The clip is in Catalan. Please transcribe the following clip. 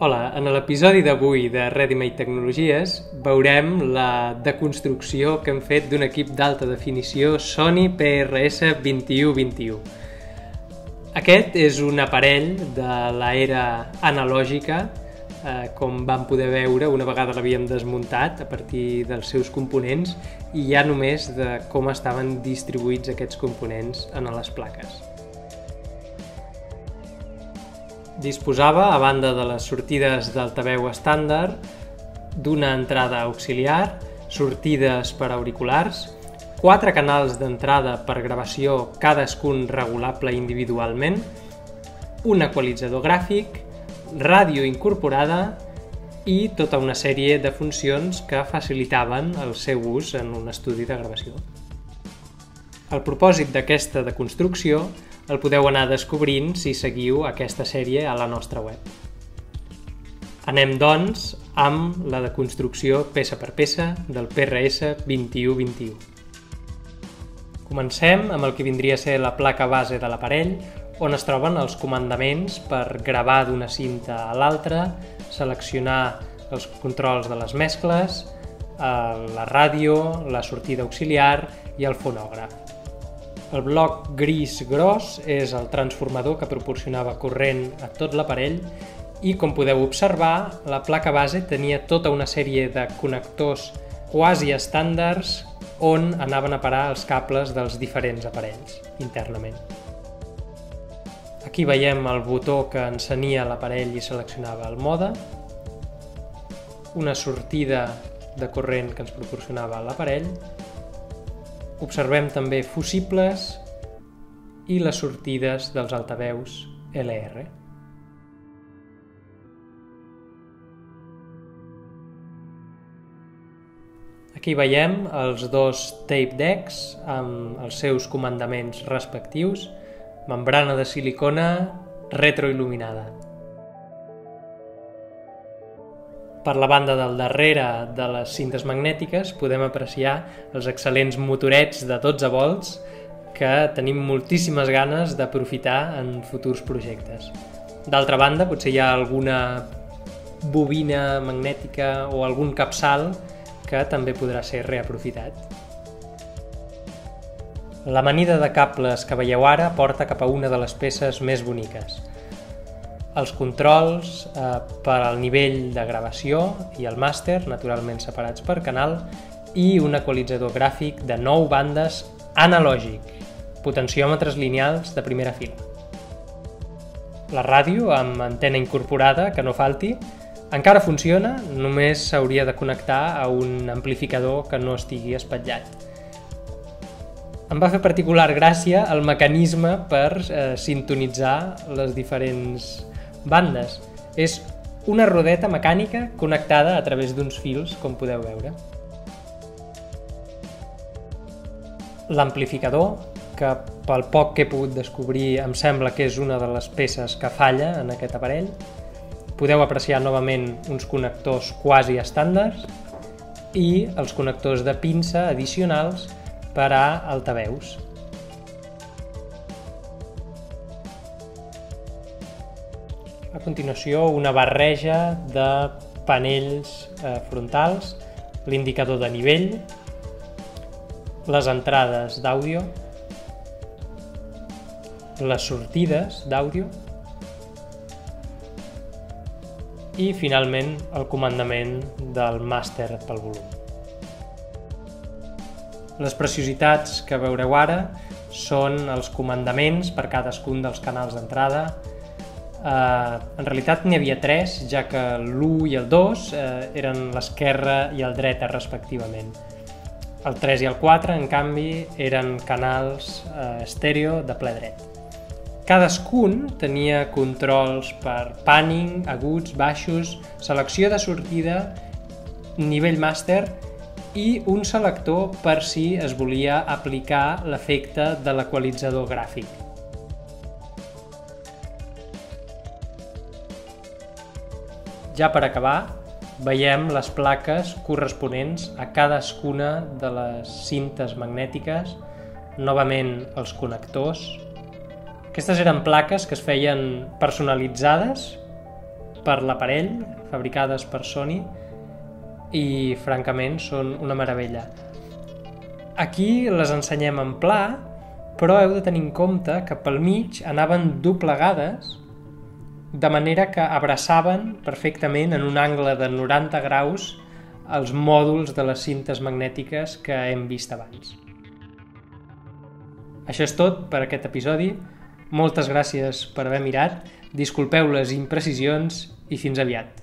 Hola, en l'episodi d'avui de Readymade Tecnologies veurem la deconstrucció que hem fet d'un equip d'alta definició Sony PRS-2121. Aquest és un aparell de l'era analògica, com vam poder veure una vegada l'havíem desmuntat a partir dels seus components i ja només de com estaven distribuïts aquests components en les plaques. Disposava, a banda de les sortides d'altaveu estàndard, d'una entrada auxiliar, sortides per auriculars, 4 canals d'entrada per gravació, cadascun regulable individualment, un equalitzador gràfic, ràdio incorporada i tota una sèrie de funcions que facilitaven el seu ús en un estudi de gravació. El propòsit d'aquesta deconstrucció el podeu anar descobrint si seguiu aquesta sèrie a la nostra web. Anem, doncs, amb la deconstrucció peça per peça del PRS-2121. Comencem amb el que vindria a ser la placa base de l'aparell, on es troben els comandaments per gravar d'una cinta a l'altra, seleccionar els controls de les mescles, la ràdio, la sortida auxiliar i el fonògraf. El bloc gris gros és el transformador que proporcionava corrent a tot l'aparell i, com podeu observar, la placa base tenia tota una sèrie de connectors quasi estàndards on anaven a parar els cables dels diferents aparells internament. Aquí veiem el botó que encenia l'aparell i seleccionava el mode, una sortida de corrent que ens proporcionava l'aparell. Observem també fusibles i les sortides dels altaveus LR. Aquí veiem els dos tape decks amb els seus comandaments respectius, membrana de silicona retroil·luminada. Per la banda del darrere de les cintes magnètiques podem apreciar els excel·lents motorets de 12 volts que tenim moltíssimes ganes d'aprofitar en futurs projectes. D'altra banda, potser hi ha alguna bobina magnètica o algun capçal que també podrà ser reaprofitat. L'amanida de cables que veieu ara porta cap a una de les peces més boniques. Els controls per al nivell de gravació i el màster, naturalment separats per canal, i un equalitzador gràfic de 9 bandes analògic, potenciòmetres lineals de primera fila. La ràdio amb antena incorporada, que no falti, encara funciona, només s'hauria de connectar a un amplificador que no estigui espatllat. Em va fer particular gràcia el mecanisme per sintonitzar les diferents bandes. És una rodeta mecànica connectada a través d'uns fils, com podeu veure. L'amplificador, que pel poc que he pogut descobrir em sembla que és una de les peces que falla en aquest aparell. Podeu apreciar novament uns connectors quasi estàndards i els connectors de pinça addicionals per a altaveus. A continuació, una barreja de panells frontals, l'indicador de nivell, les entrades d'àudio, les sortides d'àudio i, finalment, el comandament del màster pel volum. Les preciositats que veureu ara són els comandaments per cadascun dels canals d'entrada. En realitat n'hi havia 3, ja que l'1 i el 2 eren l'esquerra i el dreta respectivament. El 3 i el 4, en canvi, eren canals estèreo de ple dret. Cadascun tenia controls per panning, aguts, baixos, selecció de sortida, nivell màster i un selector per si es volia aplicar l'efecte de l'equalitzador gràfic. Ja per acabar, veiem les plaques corresponents a cadascuna de les cintes magnètiques, novament els connectors. Aquestes eren plaques que es feien personalitzades per l'aparell, fabricades per Sony, i francament són una meravella. Aquí les ensenyem en pla, però heu de tenir en compte que pel mig anaven doblegades, de manera que abraçaven perfectament en un angle de 90 graus els mòduls de les cintes magnètiques que hem vist abans. Això és tot per aquest episodi. Moltes gràcies per haver mirat, disculpeu les imprecisions i fins aviat.